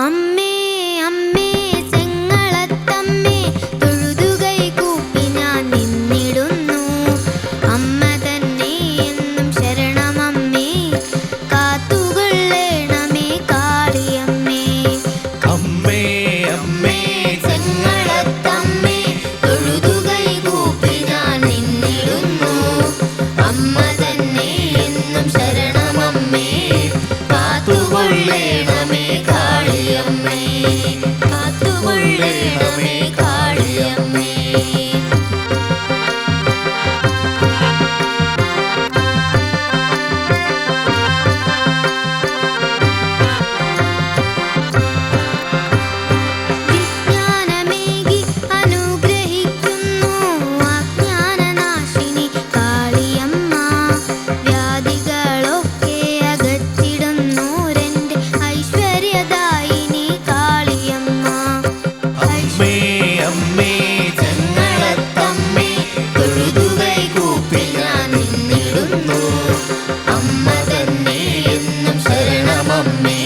അമ്മേ അമ്മേ ചെങ്ങളത്തമ്മേ തൊഴുതുകൈ കൂപ്പി ഞാൻ നിന്നിടുന്നു. അമ്മ തന്നെ എന്നും ശരണമമ്മേ കാത്തുകൊള്ളേണമേ കാളിയമ്മേ. അമ്മേ അമ്മേ ചെങ്ങളത്തമ്മേ തൊഴുതുകൈ കൂപ്പി ഞാൻ നിന്നിടുന്നു. അമ്മ തന്നെ എന്നും ശരണമമ്മേ കാത്തുകൊള്ളേണമേ കാളിയമ്മേ കാത്തുകൊള്ളേണമേ കാളിയമ്മേ. വിജ്ഞാനമേകി അനുഗ്രഹിക്കുന്നു അജ്ഞാനനാശിനി കാളിയമ്മ. വ്യാധികളൊക്കെ അകറ്റിടുന്നോരെന്റെ ഐശ്വര്യദായിനി കാളിയമ്മ. അമ്മേ അമ്മേ ചെങ്ങളത്തമ്മേ തൊഴുതുകൈ കൂപ്പി ഞാൻ നിന്നിടുന്നു. അമ്മ തന്നെ എന്നും ശരണമമ്മേ